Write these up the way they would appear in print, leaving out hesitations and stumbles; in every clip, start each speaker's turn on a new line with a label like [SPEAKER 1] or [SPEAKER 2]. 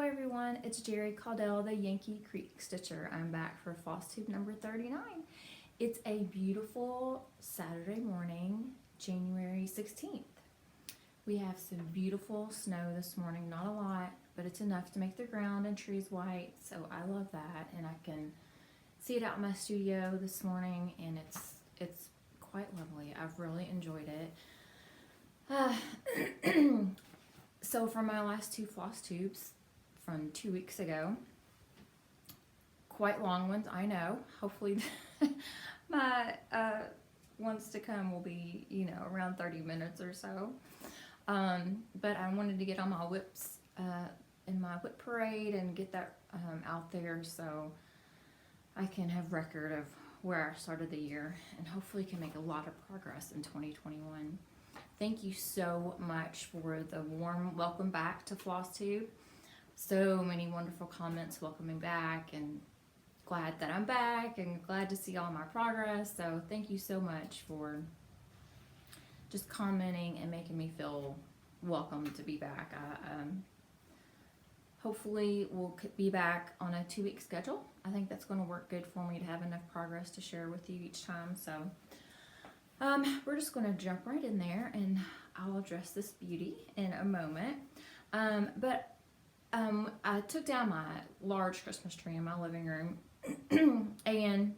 [SPEAKER 1] everyone, it's Jerry Caudell, the Yankee Creek Stitcher. I'm back for FLOSSTUBE number 39. It's a beautiful Saturday morning, January 16th. We have some beautiful snow this morning, not a lot, but it's enough to make the ground and trees white, so I love that, and I can see it out in my studio this morning, and it's quite lovely. I've really enjoyed it. So for my last two floss tubes from 2 weeks ago, quite long ones, I know. Hopefully my ones to come will be, around 30 minutes or so. But I wanted to get on my whips in my whip parade and get that out there so I can have record of where I started the year and hopefully can make a lot of progress in 2021. Thank you so much for the warm welcome back to FLOSSTUBE. So many wonderful comments welcoming back, and glad that I'm back and glad to see all my progress. So thank you so much for just commenting and making me feel welcome to be back. Hopefully we'll be back on a 2-week schedule. I think that's going to work good for me to have enough progress to share with you each time. So we're just going to jump right in there and I'll address this beauty in a moment. I took down my large Christmas tree in my living room and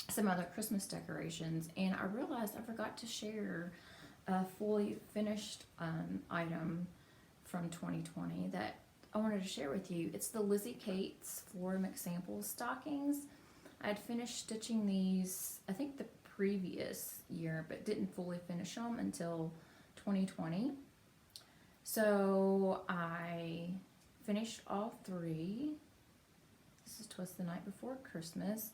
[SPEAKER 1] some other Christmas decorations, and I realized I forgot to share a fully finished item from 2020 that I wanted to share with you. It's the Lizzie Kates Forum example stockings. I had finished stitching these, I think the previous year, but didn't fully finish them until 2020. So I finished all 3. This was the night before Christmas.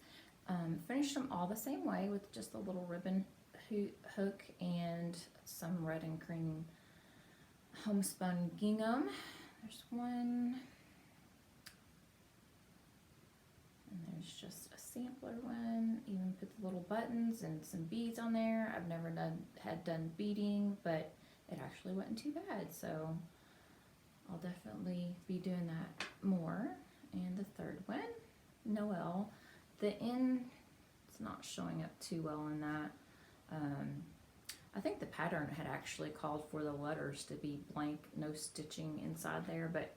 [SPEAKER 1] Finished them all the same way with just a little ribbon hook and some red and cream homespun gingham. There's one. And there's just a sampler one. Even put the little buttons and some beads on there. I've never had done beading, but it actually wasn't too bad. So I'll definitely be doing that more. And the third one, Noel. The end, it's not showing up too well in that. I think the pattern had actually called for the letters to be blank, no stitching inside there, but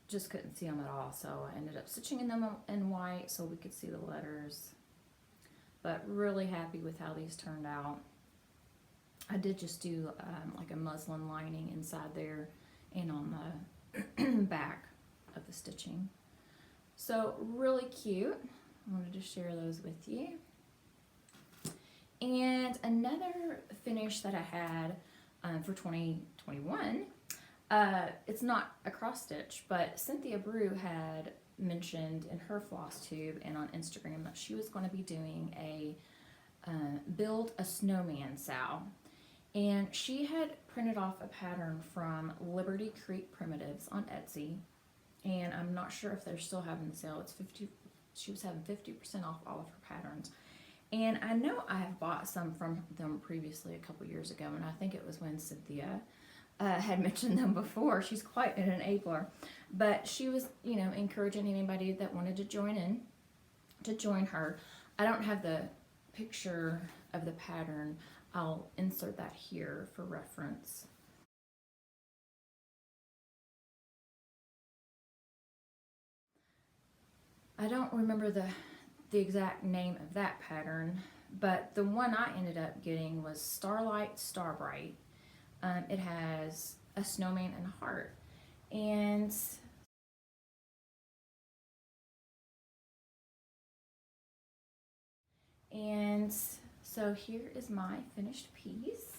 [SPEAKER 1] just couldn't see them at all. So I ended up stitching them in white so we could see the letters. But really happy with how these turned out. I did just do like a muslin lining inside there and on the back of the stitching. So really cute. I wanted to share those with you. And another finish that I had for 2021, it's not a cross stitch, but Cynthia Brew had mentioned in her floss tube and on Instagram that she was going to be doing a build a snowman sow. And she had printed off a pattern from Liberty Creek Primitives on Etsy, and I'm not sure if they're still having the sale. It's 50. She was having 50% off all of her patterns, and I know I have bought some from them previously a couple years ago, and I think it was when Cynthia had mentioned them before. She's quite an enabler, but she was, encouraging anybody that wanted to join in to join her. I don't have the picture of the pattern. I'll insert that here for reference. I don't remember the exact name of that pattern, but the one I ended up getting was Starlight Starbright. It has a snowman and a heart. And so here is my finished piece.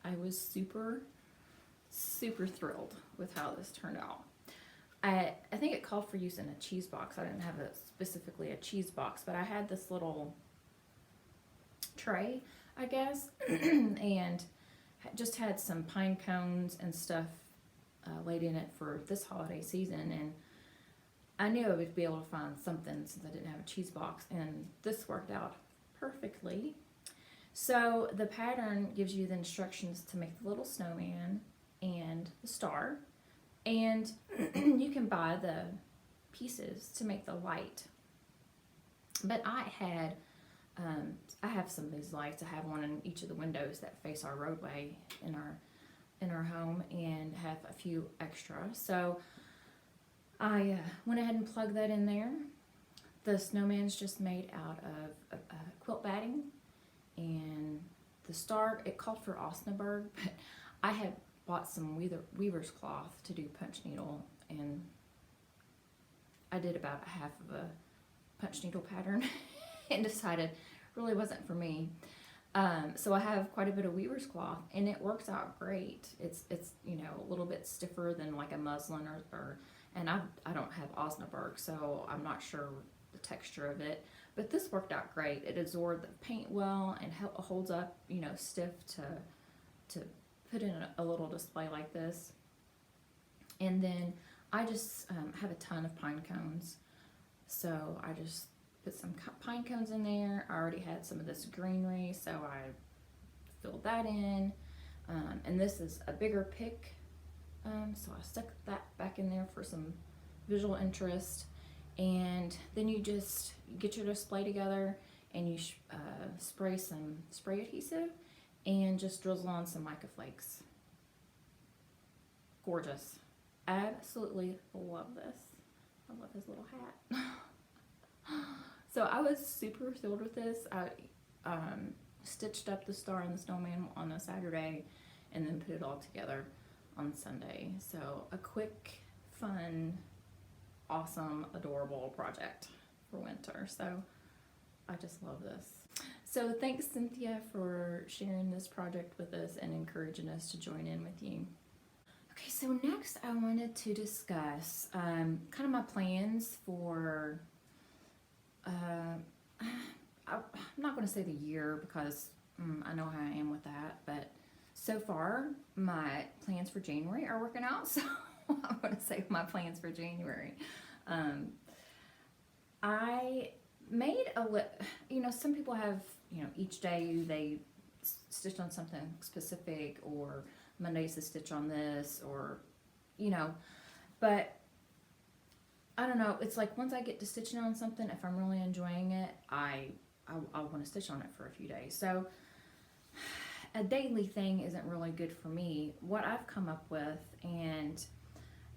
[SPEAKER 1] I was super thrilled with how this turned out. I think it called for use in a cheese box. I didn't have specifically a cheese box, but I had this little tray, I guess, and just had some pine cones and stuff laid in it for this holiday season, and I knew I would be able to find something since I didn't have a cheese box, and this worked out perfectly. So the pattern gives you the instructions to make the little snowman and the star, and you can buy the pieces to make the light. But I have some of these lights. I have one in each of the windows that face our roadway in our home, and have a few extra. So I went ahead and plugged that in there. The snowman's just made out of quilt batting, and the star, it called for Osnaburg, but I had bought some weaver's cloth to do punch needle, and I did about a half of a punch needle pattern and decided really wasn't for me. So I have quite a bit of weaver's cloth, and it works out great. It's you know, a little bit stiffer than like a muslin and I don't have Osnaburg, so I'm not sure the texture of it, but this worked out great. It absorbed the paint well and holds up, you know, stiff to put in a little display like this. And then I just have a ton of pine cones, so I just put some pine cones in there. I already had some of this greenery, so I filled that in. And this is a bigger pick, so I stuck that back in there for some visual interest. And then you just get your display together, and you spray some spray adhesive and just drizzle on some mica flakes. Gorgeous. Absolutely love this. I love his little hat. So I was super thrilled with this. I stitched up the star and the snowman on a Saturday, and then put it all together on Sunday. So a quick, fun, awesome, adorable project for winter. So I just love this. So thanks, Cynthia, for sharing this project with us and encouraging us to join in with you. Okay, so next I wanted to discuss kind of my plans for, I'm not going to say the year, because I know how I am with that, but so far my plans for January are working out, so I'm going to say my plans for January. I made you know, some people have, you know, each day they stitch on something specific, or Monday's to stitch on this, or, you know, but I don't know, it's like once I get to stitching on something, if I'm really enjoying it, I want to stitch on it for a few days. So a daily thing isn't really good for me. What I've come up with, and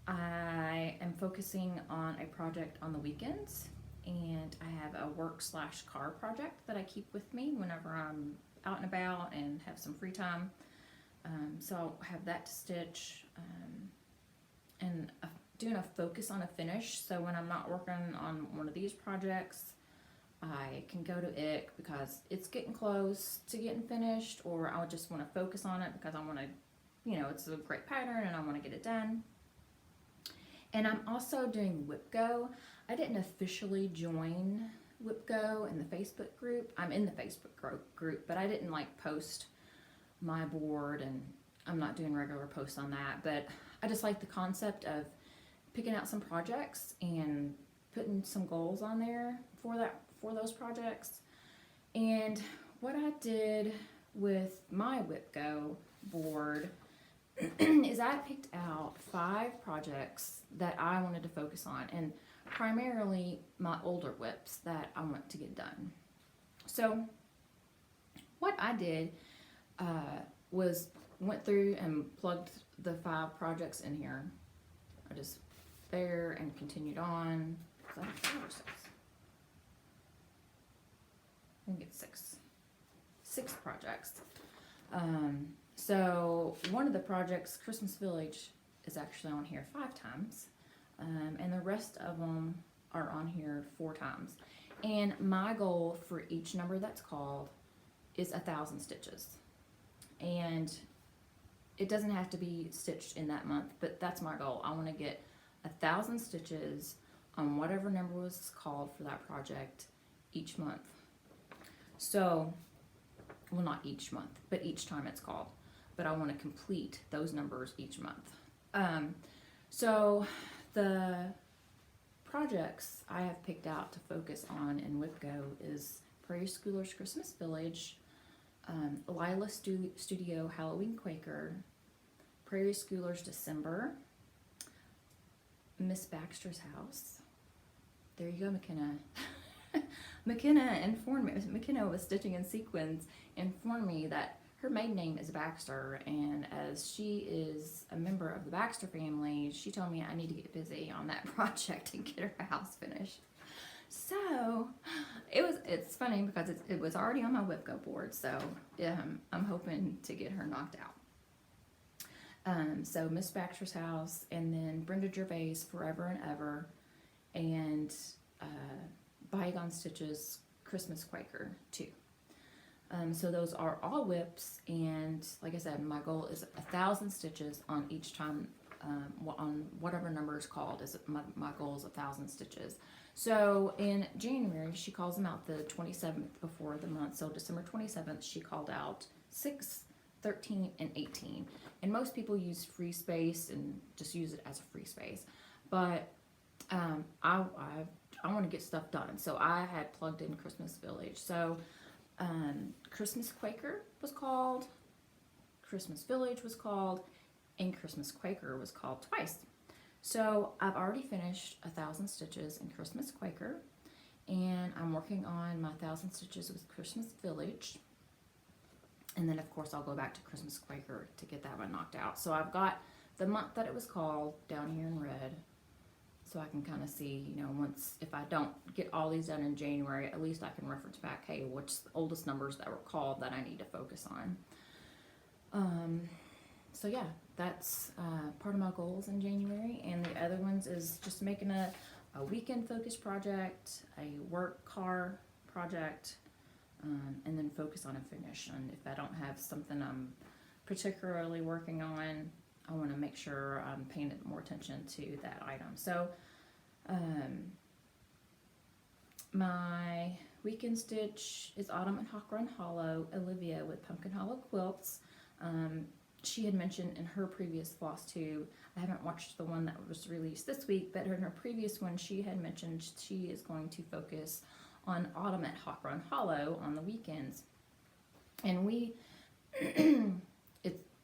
[SPEAKER 1] I am focusing on a project on the weekends, and I have a work/car project that I keep with me whenever I'm out and about and have some free time. So I'll have that to stitch, and doing a focus on a finish. So when I'm not working on one of these projects, I can go to it because it's getting close to getting finished, or I'll just want to focus on it because I want to, you know, it's a great pattern and I want to get it done. And I'm also doing WhipGo. I didn't officially join WhipGo in the Facebook group. I'm in the Facebook group, but I didn't like post my board, and I'm not doing regular posts on that. But I just like the concept of picking out some projects and putting some goals on there for those projects. And what I did with my WhipGo board is I picked out 5 projects that I wanted to focus on, and primarily my older whips that I want to get done. So what I did was went through and plugged the 5 projects in here. I just there and continued on. I have 5 or 6. I think it's 6 projects. So one of the projects, Christmas Village, is actually on here 5 times, and the rest of them are on here 4 times. And my goal for each number that's called is 1,000 stitches. And it doesn't have to be stitched in that month, but that's my goal. I want to get 1,000 stitches on whatever number was called for that project each month. So, well, not each month, but each time it's called. But I want to complete those numbers each month. So the projects I have picked out to focus on in WhipGo is Prairie Schoolers Christmas Village, Lila Studio Halloween Quaker, Prairie Schoolers December, Miss Baxter's House. There you go, McKenna. McKenna informed me, McKenna was Stitching in Sequins, informed me that her maiden name is Baxter, and as she is a member of the Baxter family, she told me I need to get busy on that project and get her house finished. So it's funny because it was already on my Whipco board, so I'm hoping to get her knocked out. So Miss Baxter's House, and then Brenda Gervais Forever and Ever, and Bygone Stitches Christmas Quaker too. So those are all whips, and like I said, my goal is 1,000 stitches on each time, on whatever number is called. My goal is 1,000 stitches. So in January, she calls them out the 27th before the month. So December 27th, she called out 6, 13, and 18. And most people use free space and just use it as a free space. But I want to get stuff done. So I had plugged in Christmas Village. So Christmas Quaker was called, Christmas Village was called, and Christmas Quaker was called twice. So I've already finished 1,000 stitches in Christmas Quaker, and I'm working on my 1,000 stitches with Christmas Village. And then of course I'll go back to Christmas Quaker to get that one knocked out. So I've got the month that it was called down here in red, so I can kind of see, you know, if I don't get all these done in January, at least I can reference back, hey, what's the oldest numbers that were called that I need to focus on. So yeah, that's part of my goals in January, and the other ones is just making a weekend focus project, a work car project, and then focus on a finish. And if I don't have something I'm particularly working on, I want to make sure I'm paying more attention to that item. So my weekend stitch is Ottoman Hawk Run Hollow, Olivia with Pumpkin Hollow Quilts. She had mentioned in her previous FLOSSTUBE, I haven't watched the one that was released this week, but in her previous one she had mentioned she is going to focus on Ottoman Hawk Run Hollow on the weekends. And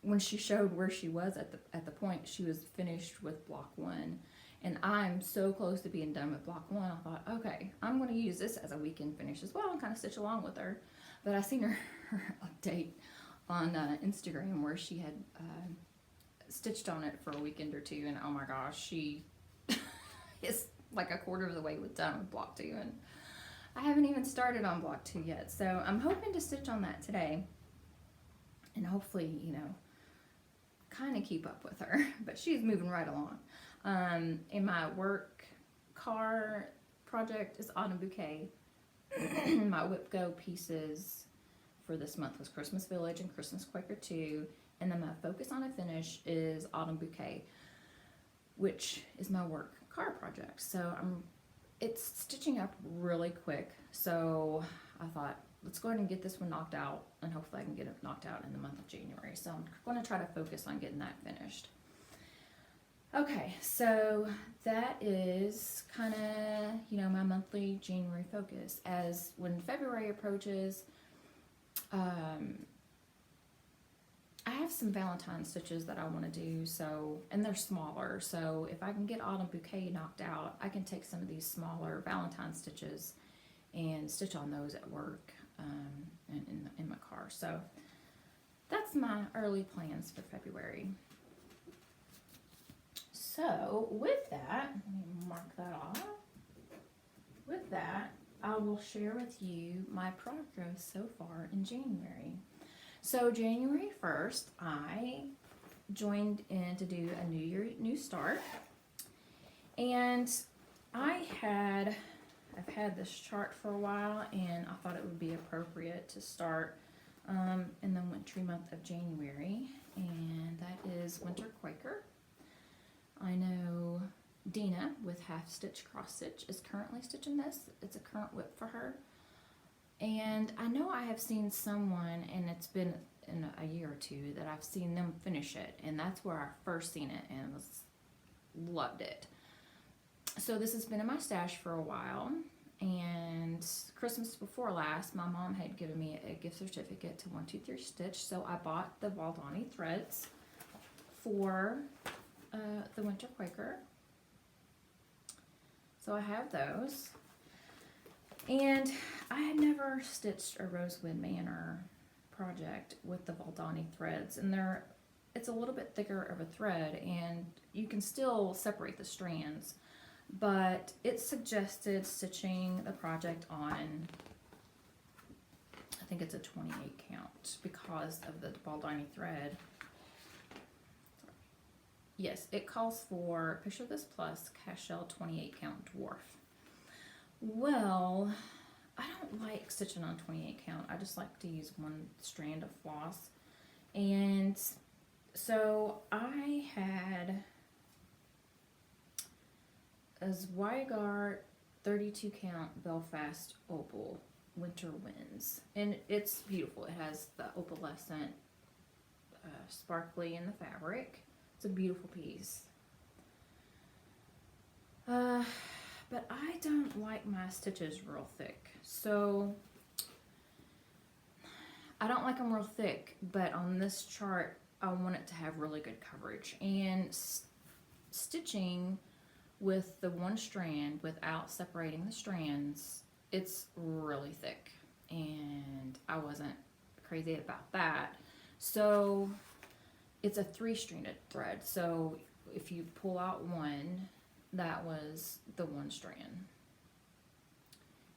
[SPEAKER 1] when she showed where she was at the point, she was finished with block 1. And I'm so close to being done with block 1, I thought, okay, I'm going to use this as a weekend finish as well and kind of stitch along with her. But I seen her update on Instagram where she had stitched on it for a weekend or two, and oh my gosh, she is like a quarter of the way done with block 2, and I haven't even started on block 2 yet. So I'm hoping to stitch on that today, and hopefully, you know, kind of keep up with her, but she's moving right along. In my work car project is Autumn Bouquet. My Whipco pieces for this month was Christmas Village and Christmas Quaker 2, and then my focus on a finish is Autumn Bouquet, which is my work car project. So it's stitching up really quick, so I thought, let's go ahead and get this one knocked out, and hopefully I can get it knocked out in the month of January. So I'm going to try to focus on getting that finished. Okay, so that is kind of, you know, my monthly January focus. As when February approaches, I have some Valentine stitches that I want to do, so, and they're smaller, so if I can get Autumn Bouquet knocked out, I can take some of these smaller Valentine stitches and stitch on those at work and in my car. So that's my early plans for February. So with that, let me mark that off. With that, I will share with you my progress so far in January. So January 1st, I joined in to do a new start, and I've had this chart for a while, and I thought it would be appropriate to start in the wintry month of January, and that is Winter Quaker. I know Dina with Half Stitch Cross Stitch is currently stitching this. It's a current whip for her. And I know I have seen someone, and it's been in a year or two, that I've seen them finish it. And that's where I first seen it and loved it. So this has been in my stash for a while. And Christmas before last, my mom had given me a gift certificate to 123 Stitch, so I bought the Valdani threads for the Winter Quaker. So I have those. And I had never stitched a Rosewood Manor project with the Valdani threads, and it's a little bit thicker of a thread, and you can still separate the strands, but it suggested stitching the project on, I think it's a 28 count because of the Valdani thread. Yes, it calls for Picture This Plus Cashel 28 count dwarf. Well, I don't like stitching on 28 count. I just like to use one strand of floss. And so I had a Zweigart 32 count Belfast Opal Winter Winds. And it's beautiful. It has the opalescent sparkly in the fabric. It's a beautiful piece. But I don't like my stitches real thick. So I don't like them real thick, but on this chart, I want it to have really good coverage. And stitching with the one strand without separating the strands, it's really thick. And I wasn't crazy about that. So it's a 3-stranded thread. So if you pull out one, that was the one strand.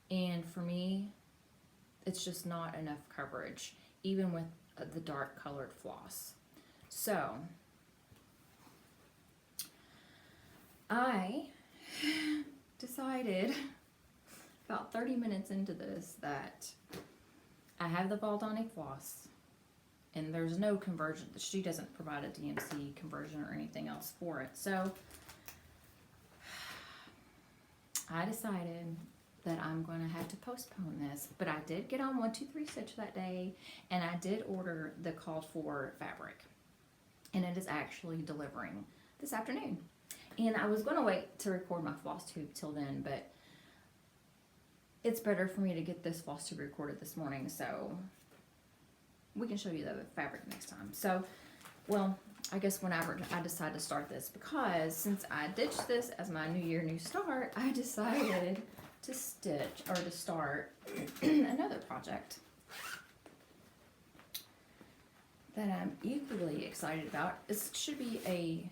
[SPEAKER 1] And for me, it's just not enough coverage, even with the dark colored floss. So I decided about 30 minutes into this that I have the Valdani floss, and there's no conversion. She doesn't provide a DMC conversion or anything else for it. So I decided that I'm going to have to postpone this, but I did get on 123 Stitch that day, and I did order the called for fabric, and it is actually delivering this afternoon. And I was going to wait to record my floss tube till then, but it's better for me to get this floss tube recorded this morning, so we can show you the fabric next time. So, well, I guess whenever I decide to start this, because since I ditched this as my New Year, New Start, I decided to start another project that I'm equally excited about. This should be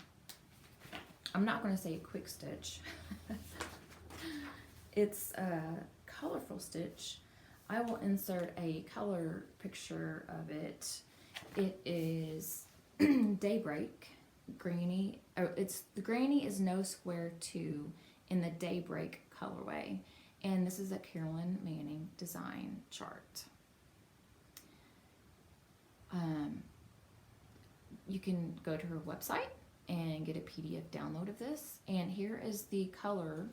[SPEAKER 1] I'm not going to say a quick stitch. It's a colorful stitch. I will insert a color picture of it. It is Daybreak Granny. The Granny is No Square 2 in the Daybreak colorway. And this is a Carolyn Manning design chart. You can go to her website and get a PDF download of this. And here is the color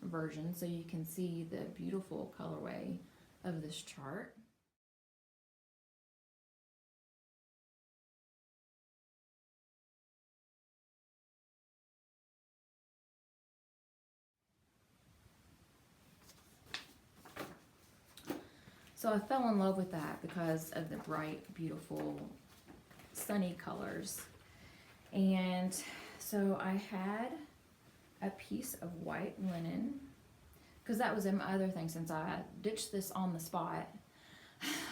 [SPEAKER 1] version, so you can see the beautiful colorway of this chart. So I fell in love with that because of the bright, beautiful, sunny colors. And so I had a piece of white linen, because that was my other thing. Since I ditched this on the spot,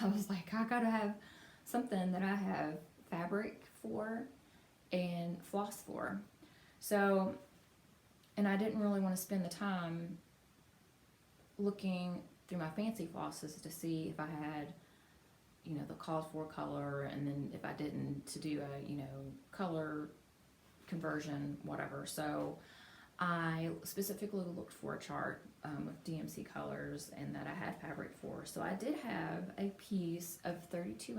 [SPEAKER 1] I was like, I gotta have something that I have fabric for and floss for. So, and I didn't really want to spend the time looking through my fancy flosses to see if I had, the called for color, and then if I didn't, to do a, color conversion, whatever. So I specifically looked for a chart with DMC colors and that I had fabric for. So I did have a piece of 32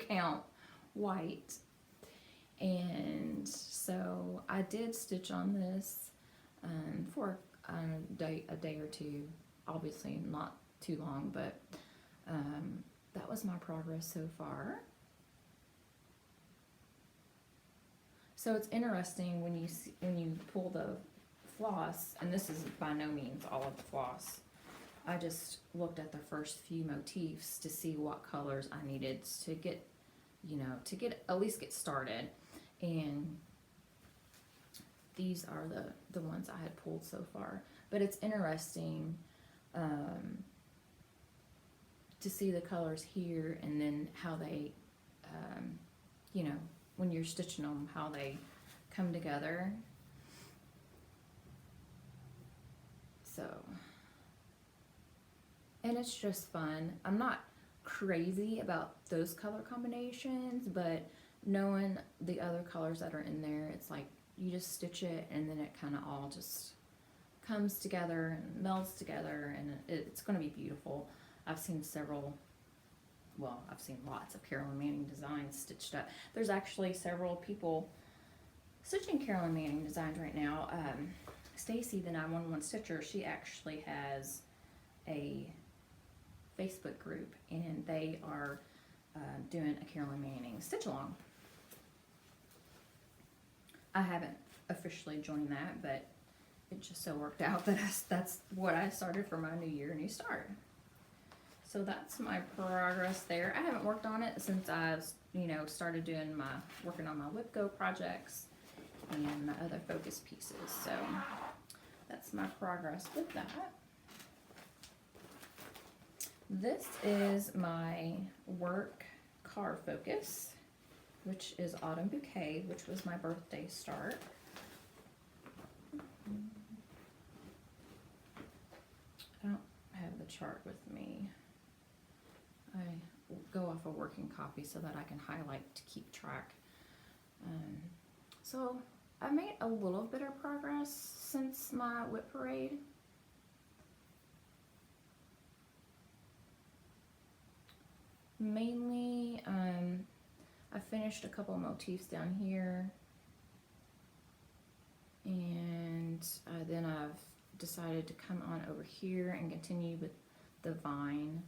[SPEAKER 1] count white. And so I did stitch on this for a day or two, obviously not too long, but that was my progress so far. So it's interesting when you pull the floss, and this is by no means all of the floss, I just looked at the first few motifs to see what colors I needed to get, you know, to get, at least get started. And these are the ones I had pulled so far. But it's interesting to see the colors here, and then how they, you know, when you're stitching them, how they come together. So, and it's just fun. I'm not crazy about those color combinations, but knowing the other colors that are in there, it's like you just stitch it and then it kind of all just comes together and melds together, and it's going to be beautiful. I've seen several, well, I've seen lots of Carolyn Manning designs stitched up. There's actually several people stitching Carolyn Manning designs right now. Stacy, the 911 stitcher, she actually has a Facebook group, and they are doing a Carolyn Manning stitch along. I haven't officially joined that, but it just so worked out that that's what I started for my New Year, New Start. So that's my progress there. I haven't worked on it since I've, you know, started doing my, working on my Whipco projects and my other focus pieces. So that's my progress with that. This is my work car focus, which is Autumn Bouquet, which was my birthday start. I don't have the chart with me. I go off a working copy so that I can highlight to keep track. So I made a little bit of progress since my whip parade. Mainly, I finished a couple of motifs down here, and then I've decided to come on over here and continue with the vine,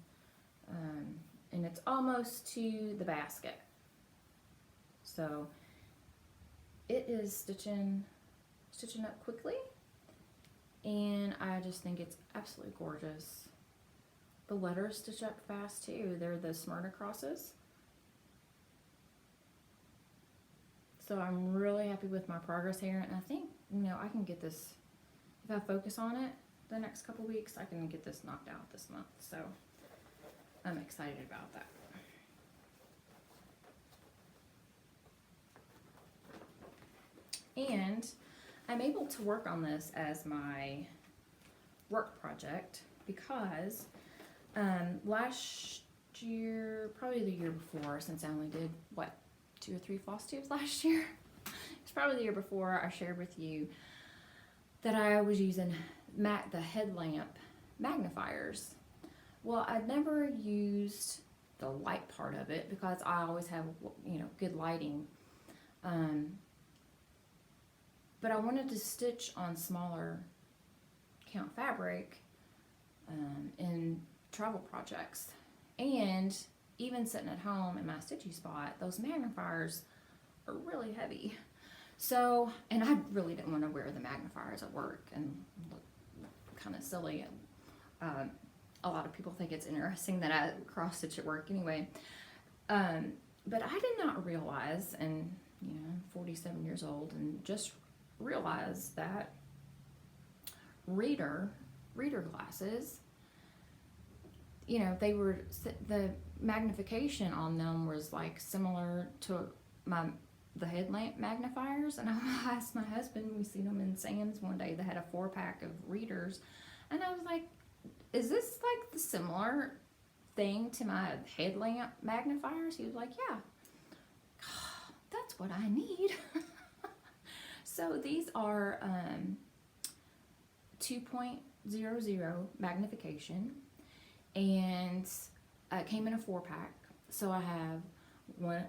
[SPEAKER 1] and it's almost to the basket. So it is stitching up quickly, and I just think it's absolutely gorgeous. The letters stitch up fast too. They're the Smyrna crosses. So I'm really happy with my progress here, and I think, you know, I can get this, if I focus on it the next couple weeks, I can get this knocked out this month. So I'm excited about that. And I'm able to work on this as my work project because last year, probably the year before, since I only did, what, 2 or 3 floss tubes last year? It's probably the year before I shared with you that I was using the headlamp magnifiers. Well, I'd never used the light part of it because I always have, you know, good lighting. But I wanted to stitch on smaller count fabric in travel projects. And even sitting at home in my stitchy spot, those magnifiers are really heavy. So, and I really didn't want to wear the magnifiers at work and look kind of silly. A lot of people think it's interesting that I cross stitch at work anyway. But I did not realize, and you know, I'm 47 years old, and just realized that reader glasses, you know, they were, the magnification on them was like similar to the headlamp magnifiers. And I asked my husband, we seen them in Sam's one day, they had a 4-pack of readers, and I was like, is this like the similar thing to my headlamp magnifiers? He was like, yeah. That's what I need. So these are 2.00 magnification, and it came in a 4-pack. So I have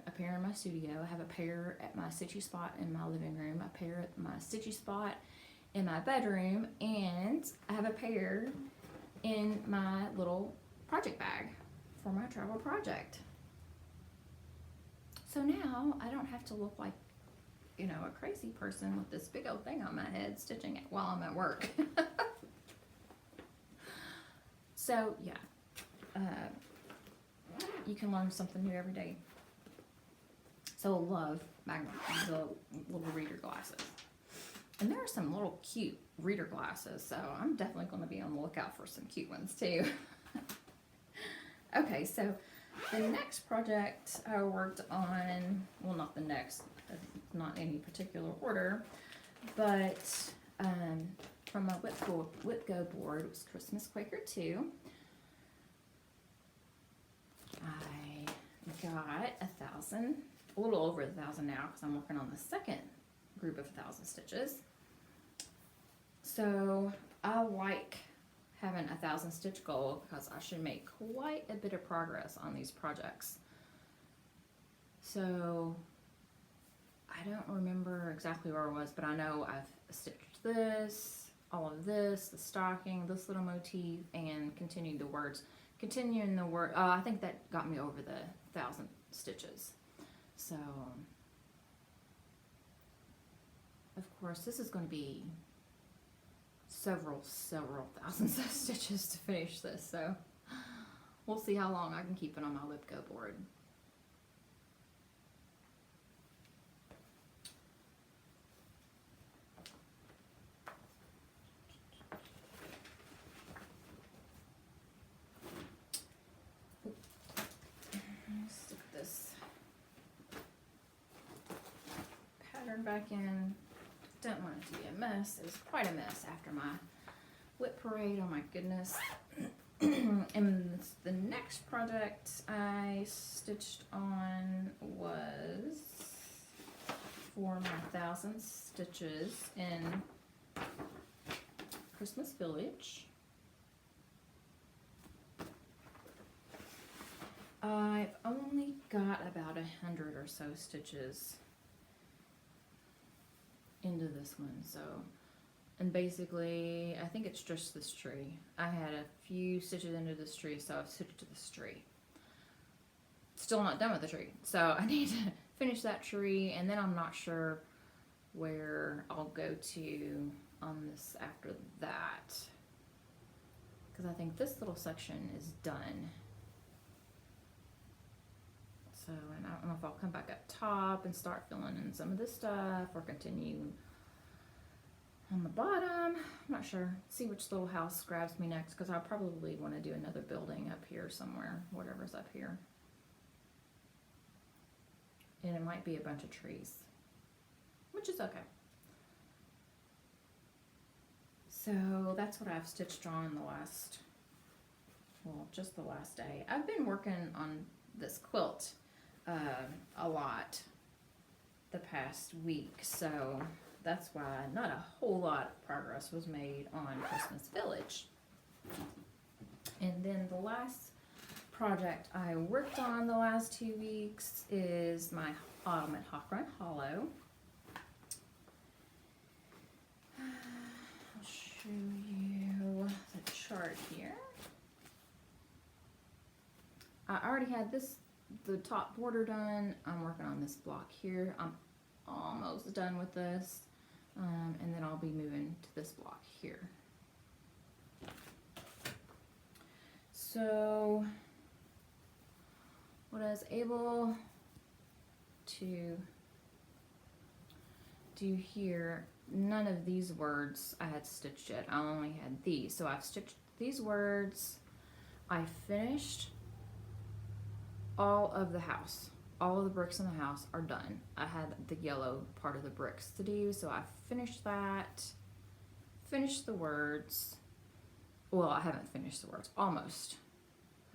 [SPEAKER 1] a pair in my studio, I have a pair at my stitchy spot in my living room, a pair at my stitchy spot in my bedroom, and I have a pair in my little project bag for my travel project. So now I don't have to look like you know, a crazy person with this big old thing on my head stitching it while I'm at work. So yeah, you can learn something new every day. So I love Magnum, the little reader glasses. And there are some little cute reader glasses, so I'm definitely going to be on the lookout for some cute ones too. Okay, so the next project I worked on, well, not the next, not any particular order, but from my Whip Go board, it was Christmas Quaker 2. I got 1,000, a little over 1,000 now because I'm working on the second group of 1,000 stitches. So I like having 1,000 stitch goal because I should make quite a bit of progress on these projects. So I don't remember exactly where I was, but I know I've stitched this, all of this, the stocking, this little motif, and continued the words. Continuing the word, I think that got me over the 1,000 stitches. So, of course, this is going to be several thousands of stitches to finish this. So, we'll see how long I can keep it on my Whip Go board. Stick this pattern back in. Don't want it to be a mess. It was quite a mess after my whip parade. Oh my goodness. And the next project I stitched on was for my 1,000 stitches in Christmas Village. I've only got about 100 or so stitches into this one, so, and basically I think it's just this tree. I had a few stitches into this tree, so I've stitched to this tree. Still not done with the tree, so I need to finish that tree, and then I'm not sure where I'll go to on this after that, because I think this little section is done. So, and I don't know if I'll come back up top and start filling in some of this stuff or continue on the bottom. I'm not sure. See which little house grabs me next, because I'll probably want to do another building up here somewhere, whatever's up here. And it might be a bunch of trees, which is okay. So that's what I've stitched on the last, well, just the last day. I've been working on this quilt a lot the past week, so that's why not a whole lot of progress was made on Christmas Village. And then the last project I worked on the last 2 weeks is my Ottoman Hawk Run Hollow. I'll show you the chart here. I already had the top border done. I'm working on this block here. I'm almost done with this, and then I'll be moving to this block here. So what I was able to do here, none of these words I had stitched yet. I only had these, so I've stitched these words. I finished all of the house. All of the bricks in the house are done. I had the yellow part of the bricks to do, so I finished that. Finished the words. Well, I haven't finished the words, almost.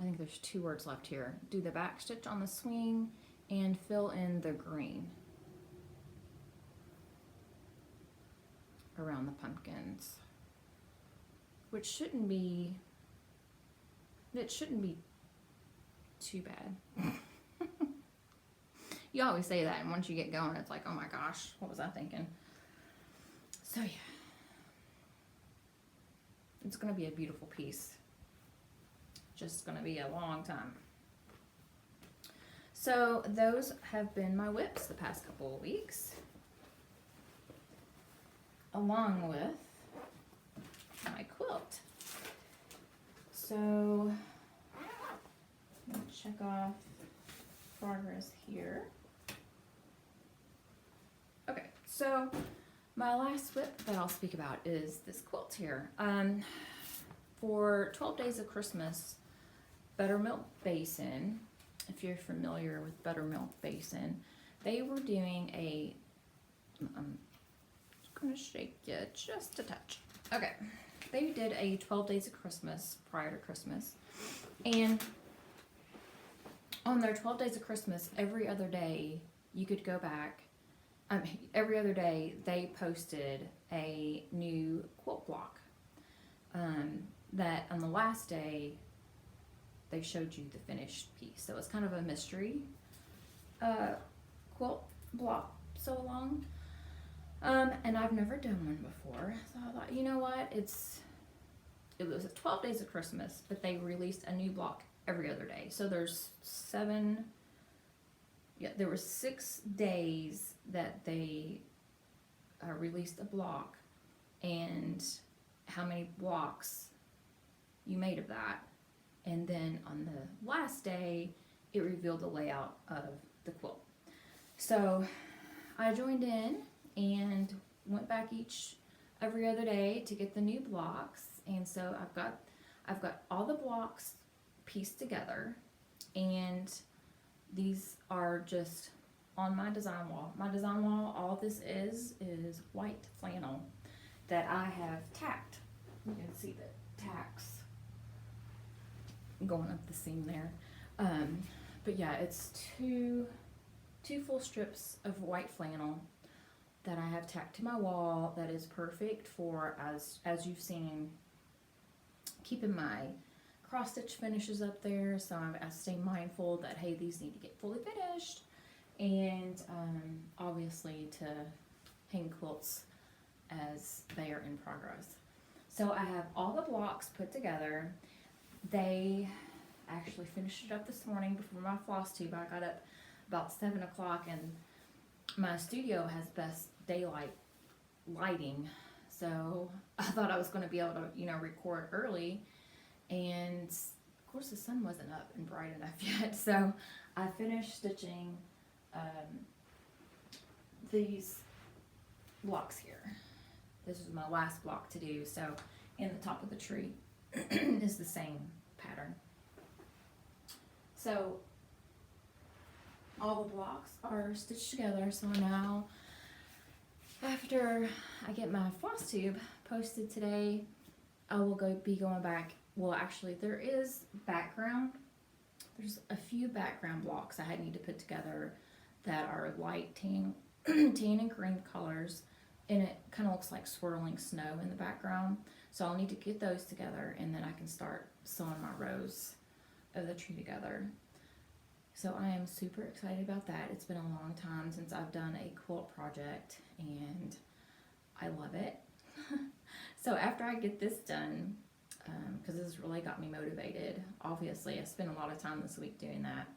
[SPEAKER 1] I think there's 2 words left here. Do the back stitch on the swing and fill in the green around the pumpkins, which shouldn't be, it shouldn't be too bad. You always say that, and once you get going, it's like, oh my gosh, what was I thinking? So yeah, it's gonna be a beautiful piece. Just gonna be a long time. So those have been my whips the past couple of weeks. along with my quilt. So, let me check off progress here. Okay, so my last whip that I'll speak about is this quilt here. For 12 Days of Christmas, Buttermilk Basin, if you're familiar with Buttermilk Basin, they were doing a, I'm gonna shake you just a touch. Okay, they did a 12 Days of Christmas prior to Christmas, and on their 12 Days of Christmas, every other day you could go back. Every other day they posted a new quilt block. That on the last day they showed you the finished piece. So it's kind of a mystery quilt block so long. And I've never done one before. So I thought, you know what? It was 12 Days of Christmas, but they released a new block every other day. So there's there were 6 days that they released a block, and how many blocks you made of that. And then on the last day, it revealed the layout of the quilt. So I joined in and went back every other day to get the new blocks. And so I've got all the blocks pieced together, and these are just on my design wall. My design wall, all this is white flannel that I have tacked. You can see the tacks going up the seam there. But yeah, it's two full strips of white flannel that I have tacked to my wall that is perfect for, as you've seen, keeping my cross stitch finishes up there. So I stay mindful that, hey, these need to get fully finished, and obviously to hang quilts as they are in progress. So I have all the blocks put together. They actually finished it up this morning before my floss tube. I got up about 7 o'clock, and my studio has best daylight lighting, so I thought I was going to be able to, record early, and of course the sun wasn't up and bright enough yet. So I finished stitching these blocks here. This is my last block to do. So in the top of the tree is the same pattern. So all the blocks are stitched together. So now, after I get my floss tube posted today, I will be going back. Well, actually, there is background. There's a few background blocks I need to put together that are light tan, tan and cream colors, and it kind of looks like swirling snow in the background. So I'll need to get those together, and then I can start sewing my rows of the tree together. So I am super excited about that. It's been a long time since I've done a quilt project, and I love it. So after I get this done, because this really got me motivated, obviously I spent a lot of time this week doing that,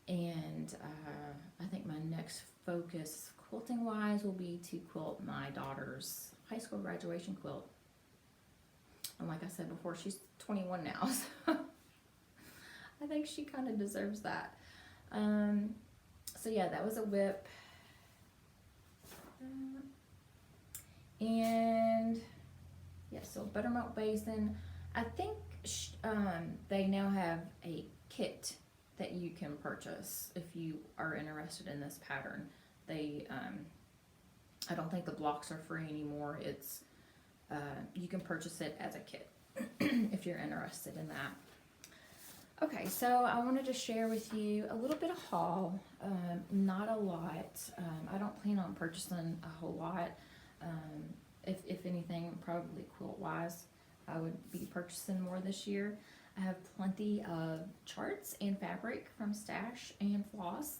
[SPEAKER 1] and I think my next focus quilting wise will be to quilt my daughter's high school graduation quilt. And like I said before, she's 21 now, so I think she kind of deserves that. So yeah, that was a whip. And yeah, so Buttermilk Basin. I think they now have a kit that you can purchase if you are interested in this pattern. They, I don't think the blocks are free anymore. It's, you can purchase it as a kit if you're interested in that. Okay, so I wanted to share with you a little bit of haul, not a lot. I don't plan on purchasing a whole lot. If anything, probably quilt-wise, I would be purchasing more this year. I have plenty of charts and fabric from Stash and Floss.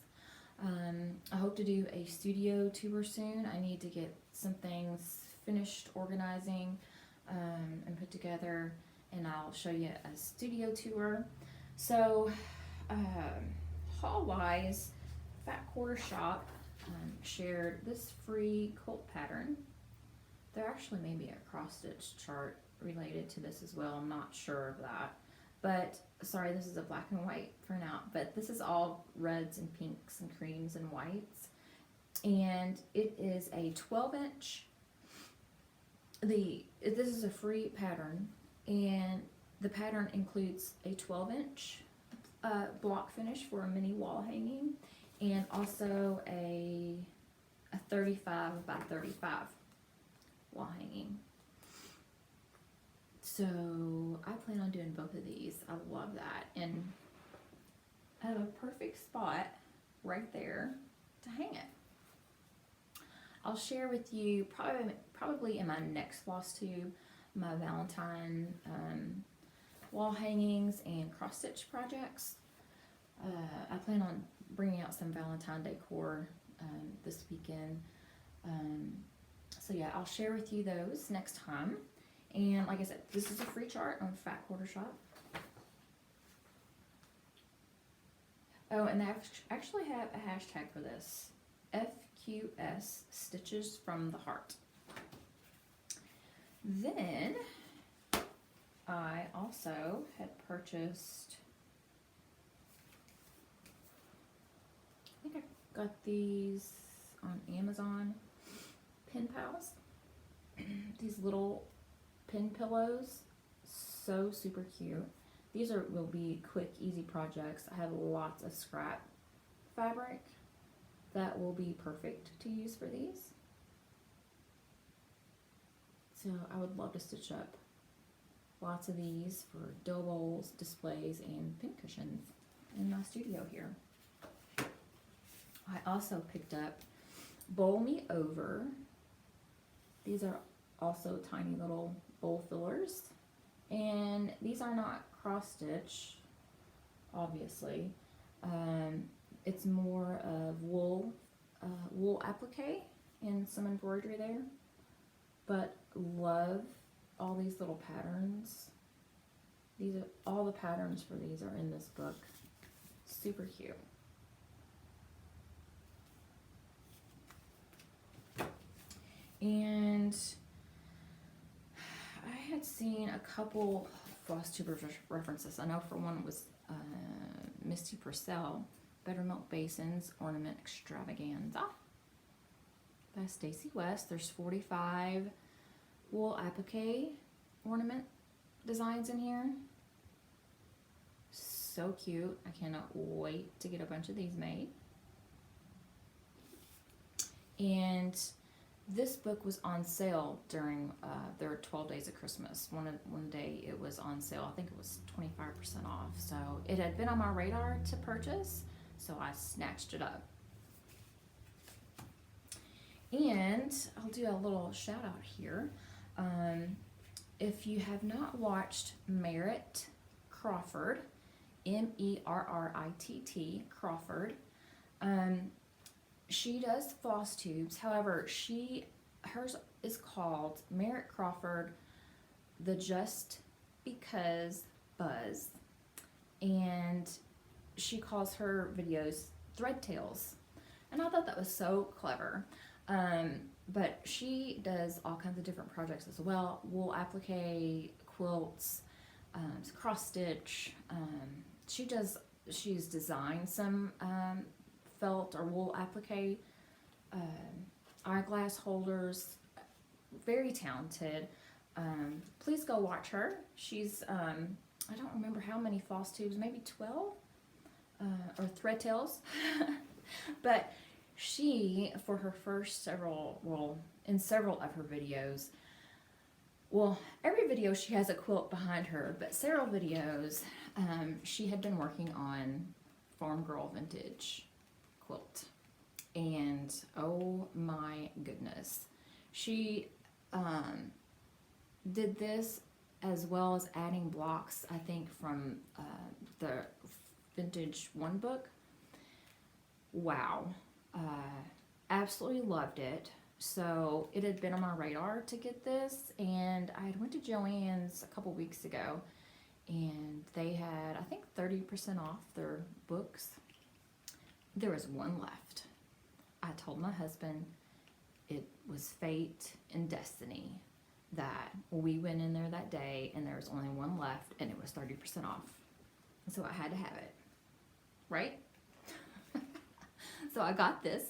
[SPEAKER 1] I hope to do a studio tour soon. I need to get some things finished organizing and put together, and I'll show you a studio tour. So, haul-wise, Fat Quarter Shop shared this free quilt pattern there actually may be a cross stitch chart related to this as well. I'm not sure of that. But, sorry, this is a black and white for now. But this is all reds and pinks and creams and whites. And it is a 12-inch. This is a free pattern. And the pattern includes a 12-inch block finish for a mini wall hanging. And also a 35 by 35 wall hanging. So I plan on doing both of these. I love that. And I have a perfect spot right there to hang it. I'll share with you probably in my next floss tube my Valentine wall hangings and cross stitch projects. I plan on bringing out some Valentine decor this weekend. So yeah, I'll share with you those next time. And like I said, this is a free chart on Fat Quarter Shop. Oh, and they actually have a hashtag for this. FQS, Stitches from the Heart. Then, I also had purchased, I think I got these on Amazon, Pen Pals. These little pin pillows, so super cute. These will be quick, easy projects. I have lots of scrap fabric that will be perfect to use for these. So I would love to stitch up lots of these for dough bowls, displays, and pin cushions in my studio here. I also picked up Bowl Me Over. These are also tiny little bowl fillers, and these are not cross stitch, obviously. It's more of wool applique and some embroidery there, but love all these little patterns. These are all the patterns for these are in this book. Super cute. And I had seen a couple FLOSSTUBERS references. I know for one it was Misty Purcell, Buttermilk Basins Ornament Extravaganza by Stacy West. There's 45 wool applique ornament designs in here. So cute. I cannot wait to get a bunch of these made. And this book was on sale during their 12 days of Christmas. One day it was on sale. I think it was 25% off. So it had been on my radar to purchase, so I snatched it up. And I'll do a little shout out here. If you have not watched Merritt Crawford, Merritt Crawford, she does floss tubes. However, hers is called Merritt Crawford, the Just Because Buzz, and she calls her videos thread tales, and I thought that was so clever. But she does all kinds of different projects as well: wool applique, quilts, cross stitch. She's designed some felt or wool applique eyeglass holders. Very talented. Please go watch her. She's I don't remember how many floss tubes, maybe 12 or thread tails. But she, for her first in several of her videos, well, every video she has a quilt behind her, but several videos she had been working on Farm Girl Vintage quilt. And oh my goodness, she did this as well as adding blocks, I think, from the Vintage One book. Wow. Absolutely loved it. So it had been on my radar to get this, and I had went to Joann's a couple weeks ago, and they had, I think, 30% off their books. There was one left. I told my husband, it was fate and destiny that we went in there that day and there was only one left and it was 30% off. So I had to have it, right? So I got this.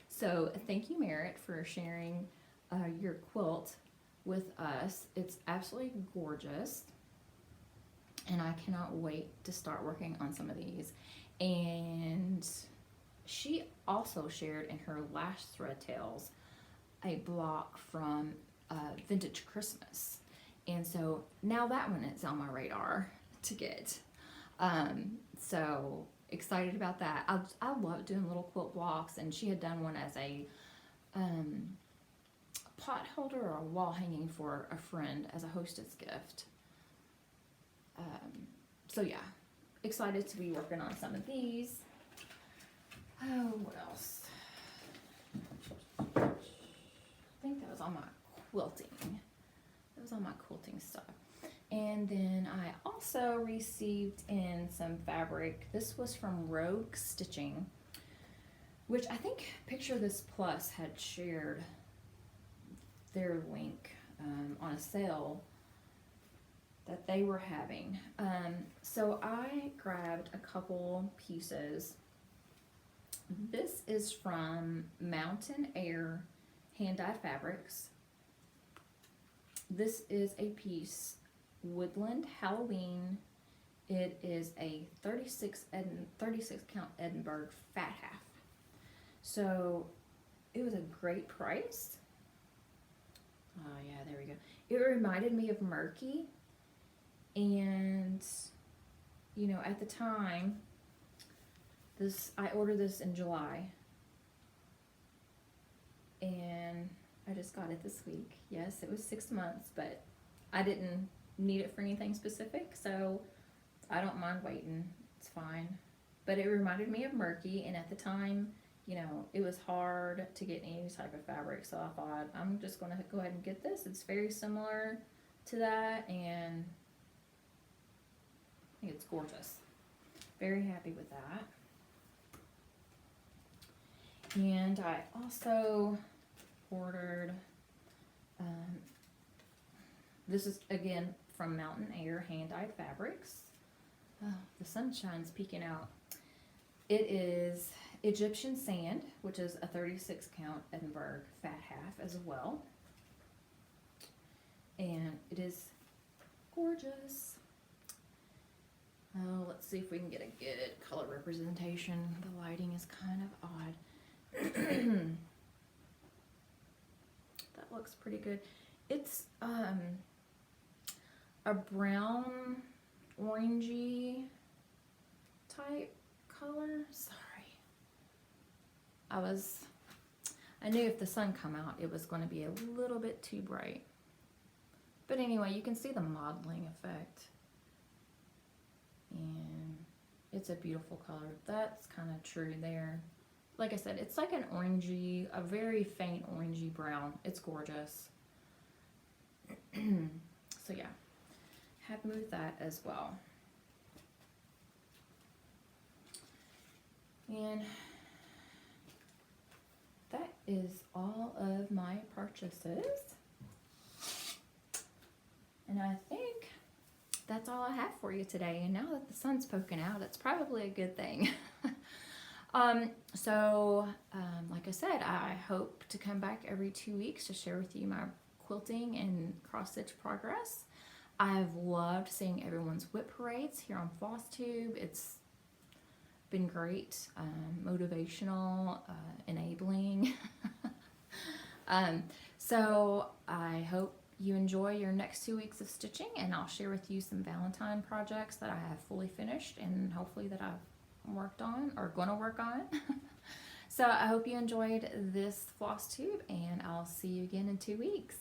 [SPEAKER 1] So thank you, Merritt, for sharing your quilt with us. It's absolutely gorgeous. And I cannot wait to start working on some of these. And she also shared in her Lash Thread Tales a block from Vintage Christmas. And so now that one is on my radar to get. So excited about that. I love doing little quilt blocks, and she had done one as a pot holder or a wall hanging for a friend as a hostess gift. So yeah, excited to be working on some of these. Oh, what else? I think that was on my quilting. That was on my quilting stuff. And then I also received in some fabric. This was from Rogue Stitching, which I think Picture This Plus had shared their link on a sale that they were having. So I grabbed a couple pieces. This is from Mountain Air Hand Dyed Fabrics. This is a piece, Woodland Halloween. It is a 36 count Edinburgh fat half. So it was a great price. Oh yeah, there we go. It reminded me of Murky. And, you know, at the time, I ordered this in July. And I just got it this week. Yes, it was 6 months, but I didn't need it for anything specific, so I don't mind waiting. It's fine. But it reminded me of Murky, and at the time, you know, it was hard to get any type of fabric, so I thought, I'm just going to go ahead and get this. It's very similar to that, and I think it's gorgeous. Very happy with that. And I also ordered, this is again from Mountain Air Hand Dyed Fabrics. Oh, the sunshine's peeking out. It is Egyptian Sand, which is a 36 count Edinburgh fat half as well. And it is gorgeous. Oh, let's see if we can get a good color representation. The lighting is kind of odd. That looks pretty good. It's a brown orangey type color. Sorry. I knew if the sun come out it was going to be a little bit too bright. But anyway, you can see the modeling effect. And it's a beautiful color. That's kind of true there. Like I said, it's like an orangey, a very faint orangey brown. It's gorgeous. So yeah, happy with that as well. And that is all of my purchases. And I think that's all I have for you today. And now that the sun's poking out, it's probably a good thing. Like I said, I hope to come back every 2 weeks to share with you my quilting and cross stitch progress. I've loved seeing everyone's whip parades here on FLOSSTUBE. It's been great, motivational, enabling. So I hope you enjoy your next 2 weeks of stitching, and I'll share with you some Valentine projects that I have fully finished and hopefully that I've worked on or going to work on. So I hope you enjoyed this FLOSSTUBE, and I'll see you again in 2 weeks.